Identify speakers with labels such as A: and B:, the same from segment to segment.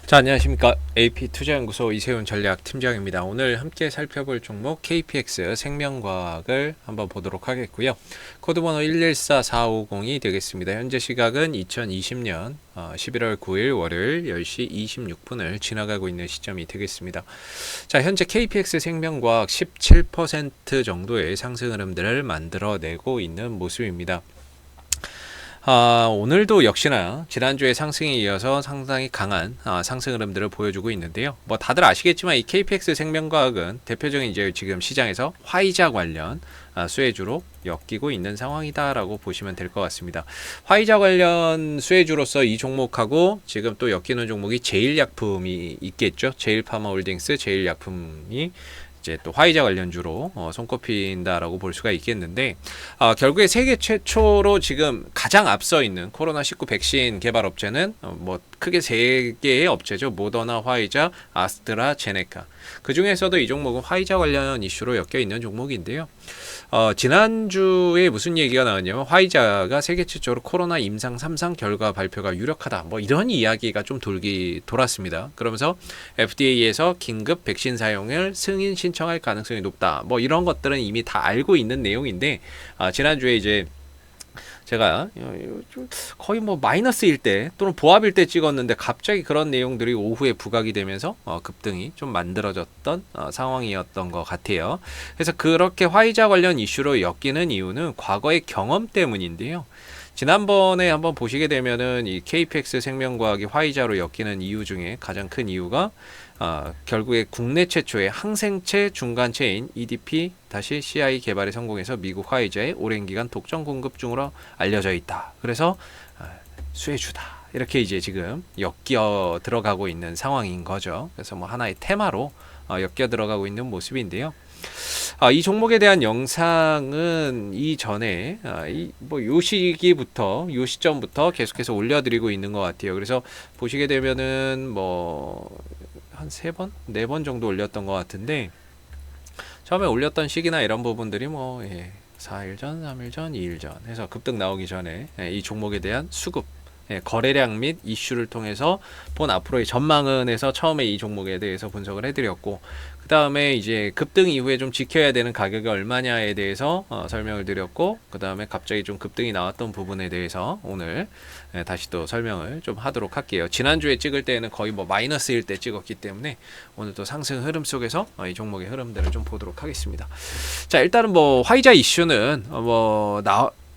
A: 자, 안녕하십니까. AP투자연구소 이세훈 전략팀장입니다. 오늘 함께 살펴볼 종목 KPX 생명과학을 한번 보도록 하겠고요. 코드번호 114450이 되겠습니다. 현재 시각은 2020년 11월 9일 월요일 10시 26분을 지나가고 있는 시점이 되겠습니다. 자, 현재 KPX 생명과학 17% 정도의 상승 흐름들을 만들어내고 있는 모습입니다. 오늘도 역시나 지난주의 상승에 이어서 상당히 강한 상승 흐름들을 보여주고 있는데요. 뭐 다들 아시겠지만 이 KPX 생명과학은 대표적인 이제 지금 시장에서 화이자 관련 수혜주로 엮이고 있는 상황이다라고 보시면 될 것 같습니다. 화이자 관련 수혜주로서 이 종목하고 지금 또 엮이는 종목이 제일약품이 있겠죠. 제일파마홀딩스, 제일약품이 이제 또 화이자 관련주로 손꼽힌다라고 볼 수가 있겠는데, 결국에 세계 최초로 지금 가장 앞서 있는 코로나19 백신 개발 업체는 뭐 크게 세 개의 업체죠. 모더나, 화이자, 아스트라제네카. 그 중에서도 이 종목은 화이자 관련 이슈로 엮여 있는 종목인데요. 지난주에 무슨 얘기가 나왔냐면 화이자가 세계 최초로 코로나 임상 3상 결과 발표가 유력하다. 뭐 이런 이야기가 좀 돌았습니다. 그러면서 FDA에서 긴급 백신 사용을 승인 신청할 가능성이 높다. 뭐 이런 것들은 이미 다 알고 있는 내용인데, 지난주에 이제 제가 거의 뭐 마이너스일 때 또는 보합일 때 찍었는데 갑자기 그런 내용들이 오후에 부각이 되면서 급등이 좀 만들어졌던 상황이었던 것 같아요. 그래서 그렇게 화이자 관련 이슈로 엮이는 이유는 과거의 경험 때문인데요. 지난번에 한번 보시게 되면은 이 KPX 생명과학이 화이자로 엮이는 이유 중에 가장 큰 이유가 결국에 국내 최초의 항생체 중간체인 EDP-CI 개발에 성공해서 미국 화이자의 오랜 기간 독점 공급 중으로 알려져 있다. 그래서 수혜주다. 이렇게 이제 지금 엮여 들어가고 있는 상황인 거죠. 그래서 뭐 하나의 테마로 엮여 들어가고 있는 모습인데요. 이 종목에 대한 영상은 이전에 요 시기부터 요 시점부터 계속해서 올려드리고 있는 것 같아요. 그래서 보시게 되면은 뭐 한 3번, 4번 정도 올렸던 것 같은데, 처음에 올렸던 시기나 이런 부분들이 뭐 4일 전, 3일 전, 2일 전 해서 급등 나오기 전에 이 종목에 대한 수급, 거래량 및 이슈를 통해서 본 앞으로의 전망은 해서 처음에 이 종목에 대해서 분석을 해드렸고, 그 다음에 이제 급등 이후에 좀 지켜야 되는 가격이 얼마냐에 대해서 설명을 드렸고, 그 다음에 갑자기 좀 급등이 나왔던 부분에 대해서 오늘 다시 또 설명을 좀 하도록 할게요. 지난주에 찍을 때는 거의 뭐 마이너스일 때 찍었기 때문에 오늘 또 상승 흐름 속에서 이 종목의 흐름들을 좀 보도록 하겠습니다. 자, 일단은 뭐 화이자 이슈는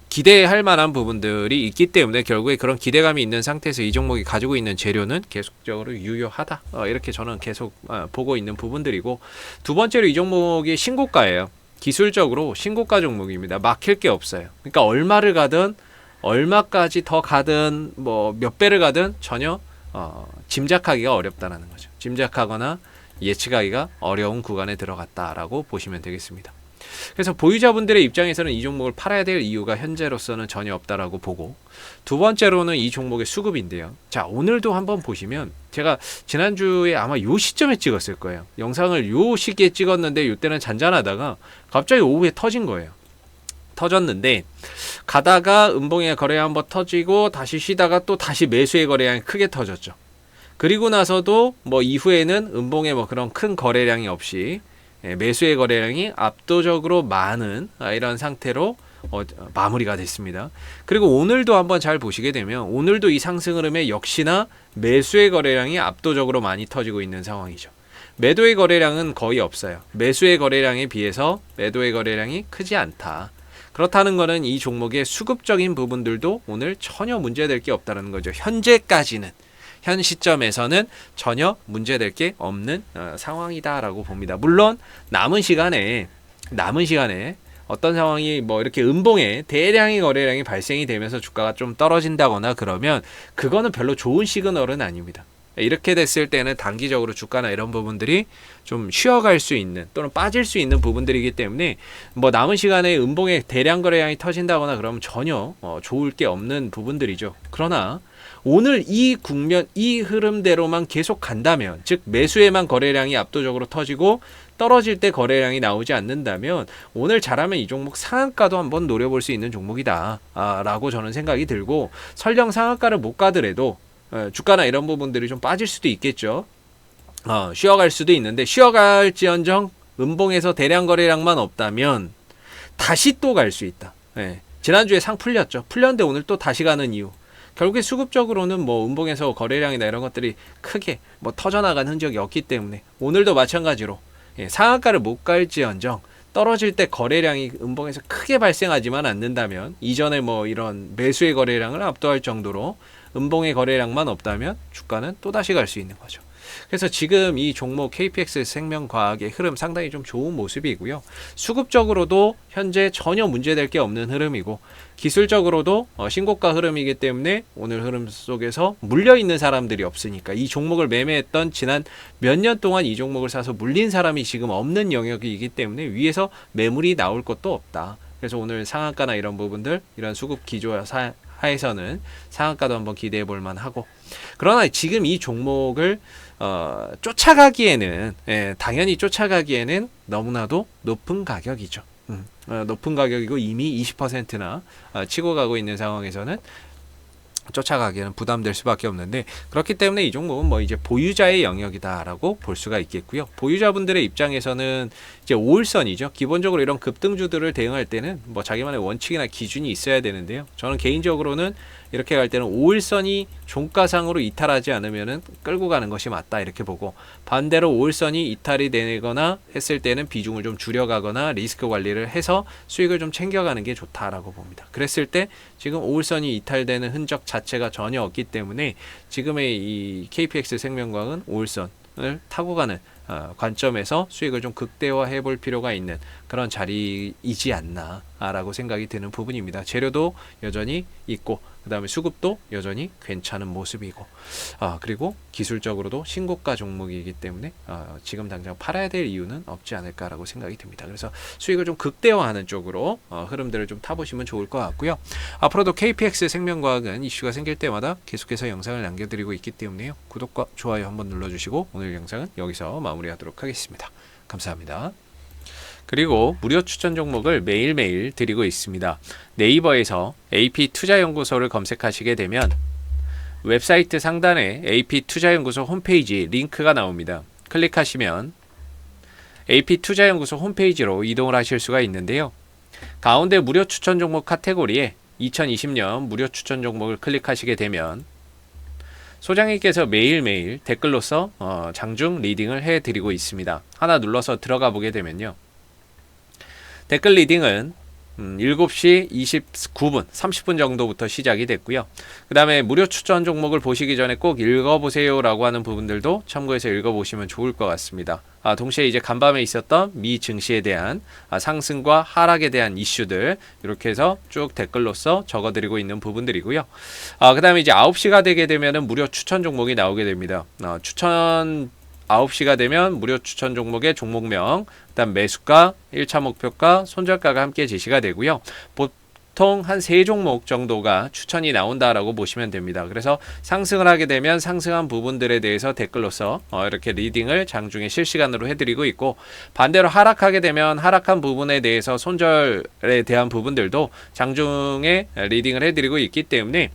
A: 기대할 만한 부분들이 있기 때문에 결국에 그런 기대감이 있는 상태에서 이 종목이 가지고 있는 재료는 계속적으로 유효하다. 이렇게 저는 계속 보고 있는 부분들이고, 두 번째로 이 종목이 신고가예요. 기술적으로 신고가 종목입니다. 막힐 게 없어요. 그러니까 얼마를 가든 얼마까지 더 가든 뭐 몇 배를 가든 전혀 짐작하기가 어렵다라는 거죠. 짐작하거나 예측하기가 어려운 구간에 들어갔다라고 보시면 되겠습니다. 그래서 보유자분들의 입장에서는 이 종목을 팔아야 될 이유가 현재로서는 전혀 없다라고 보고, 두 번째로는 이 종목의 수급인데요. 자, 오늘도 한번 보시면 제가 지난주에 아마 요 시점에 찍었을 거예요. 영상을 요 시기에 찍었는데 이때는 잔잔하다가 갑자기 오후에 터진 거예요. 터졌는데 가다가 음봉의 거래량 한번 터지고 다시 쉬다가 또 다시 매수의 거래량이 크게 터졌죠. 그리고 나서도 뭐 이후에는 음봉의 뭐 그런 큰 거래량이 없이 매수의 거래량이 압도적으로 많은 이런 상태로 마무리가 됐습니다. 그리고 오늘도 한번 잘 보시게 되면 오늘도 이 상승 흐름에 역시나 매수의 거래량이 압도적으로 많이 터지고 있는 상황이죠. 매도의 거래량은 거의 없어요. 매수의 거래량에 비해서 매도의 거래량이 크지 않다. 그렇다는 것은 이 종목의 수급적인 부분들도 오늘 전혀 문제될 게 없다는 거죠. 현재까지는. 현 시점에서는 전혀 문제될 게 없는 상황이다라고 봅니다. 물론 남은 시간에 어떤 상황이 뭐 이렇게 음봉에 대량의 거래량이 발생이 되면서 주가가 좀 떨어진다거나 그러면 그거는 별로 좋은 시그널은 아닙니다. 이렇게 됐을 때는 단기적으로 주가나 이런 부분들이 좀 쉬어갈 수 있는 또는 빠질 수 있는 부분들이기 때문에 뭐 남은 시간에 음봉에 대량 거래량이 터진다거나 그러면 전혀 좋을 게 없는 부분들이죠. 그러나 오늘 이 국면, 이 흐름대로만 계속 간다면, 즉 매수에만 거래량이 압도적으로 터지고 떨어질 때 거래량이 나오지 않는다면 오늘 잘하면 이 종목 상한가도 한번 노려볼 수 있는 종목이다 라고 저는 생각이 들고, 설령 상한가를 못 가더라도 주가나 이런 부분들이 좀 빠질 수도 있겠죠. 쉬어갈 수도 있는데 쉬어갈지언정 음봉에서 대량 거래량만 없다면 다시 또 갈 수 있다. 예. 지난주에 상 풀렸죠. 풀렸는데 오늘 또 다시 가는 이유. 결국에 수급적으로는 뭐 음봉에서 거래량이나 이런 것들이 크게 뭐 터져나간 흔적이 없기 때문에 오늘도 마찬가지로 상한가를 못 갈지언정 떨어질 때 거래량이 음봉에서 크게 발생하지만 않는다면 이전에 뭐 이런 매수의 거래량을 압도할 정도로 음봉의 거래량만 없다면 주가는 또다시 갈 수 있는 거죠. 그래서 지금 이 종목 KPX 생명과학의 흐름 상당히 좀 좋은 모습이고요. 수급적으로도 현재 전혀 문제될 게 없는 흐름이고 기술적으로도 신고가 흐름이기 때문에 오늘 흐름 속에서 물려있는 사람들이 없으니까 이 종목을 매매했던 지난 몇 년 동안 이 종목을 사서 물린 사람이 지금 없는 영역이기 때문에 위에서 매물이 나올 것도 없다. 그래서 오늘 상한가나 이런 부분들 이런 수급 기조 하에서는 상한가도 한번 기대해 볼 만하고 그러나 지금 이 종목을 쫓아가기에는 당연히 쫓아가기에는 너무나도 높은 가격이죠. 높은 가격이고 이미 20%나 치고 가고 있는 상황에서는 쫓아가기에는 부담될 수밖에 없는데 그렇기 때문에 이 종목은 뭐 이제 보유자의 영역이다라고 볼 수가 있겠고요. 보유자분들의 입장에서는 이제 5일선이죠. 기본적으로 이런 급등주들을 대응할 때는 뭐 자기만의 원칙이나 기준이 있어야 되는데요. 저는 개인적으로는 이렇게 갈 때는 5일선이 종가상으로 이탈하지 않으면은 끌고 가는 것이 맞다 이렇게 보고 반대로 5일선이 이탈이 되거나 했을 때는 비중을 좀 줄여가거나 리스크 관리를 해서 수익을 좀 챙겨가는 게 좋다라고 봅니다. 그랬을 때 지금 5일선이 이탈되는 흔적 자체가 전혀 없기 때문에 지금의 이 KPX 생명과학은 5일선을 타고 가는 관점에서 수익을 좀 극대화해 볼 필요가 있는 그런 자리이지 않나 라고 생각이 드는 부분입니다. 재료도 여전히 있고 그 다음에 수급도 여전히 괜찮은 모습이고 그리고 기술적으로도 신고가 종목이기 때문에 지금 당장 팔아야 될 이유는 없지 않을까라고 생각이 듭니다. 그래서 수익을 좀 극대화하는 쪽으로 흐름들을 좀 타보시면 좋을 것 같고요. 앞으로도 KPX 생명과학은 이슈가 생길 때마다 계속해서 영상을 남겨드리고 있기 때문에요. 구독과 좋아요 한번 눌러주시고 오늘 영상은 여기서 마무리하도록 하겠습니다. 감사합니다. 그리고 무료 추천 종목을 매일매일 드리고 있습니다. 네이버에서 AP투자연구소를 검색하시게 되면 웹사이트 상단에 AP투자연구소 홈페이지 링크가 나옵니다. 클릭하시면 AP투자연구소 홈페이지로 이동을 하실 수가 있는데요. 가운데 무료 추천 종목 카테고리에 2020년 무료 추천 종목을 클릭하시게 되면 소장님께서 매일매일 댓글로서 장중 리딩을 해드리고 있습니다. 하나 눌러서 들어가 보게 되면요. 댓글 리딩은 7시 29분, 30분 정도부터 시작이 됐고요. 그 다음에 무료 추천 종목을 보시기 전에 꼭 읽어보세요 라고 하는 부분들도 참고해서 읽어보시면 좋을 것 같습니다. 동시에 이제 간밤에 있었던 미 증시에 대한 상승과 하락에 대한 이슈들 이렇게 해서 쭉 댓글로서 적어드리고 있는 부분들이고요. 그 다음에 이제 9시가 되게 되면은 무료 추천 종목이 나오게 됩니다. 추천 9시가 되면 무료 추천 종목의 종목명, 그다음 매수가, 1차 목표가, 손절가가 함께 제시가 되고요. 보통 한 3종목 정도가 추천이 나온다라고 보시면 됩니다. 그래서 상승을 하게 되면 상승한 부분들에 대해서 댓글로서 이렇게 리딩을 장중에 실시간으로 해드리고 있고 반대로 하락하게 되면 하락한 부분에 대해서 손절에 대한 부분들도 장중에 리딩을 해드리고 있기 때문에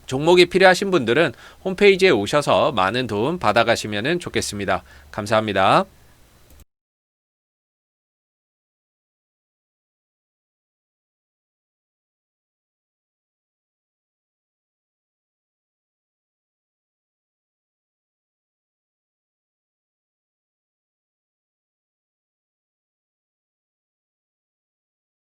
A: 종목이 필요하신 분들은 홈페이지에 오셔서 많은 도움 받아가시면 좋겠습니다. 감사합니다.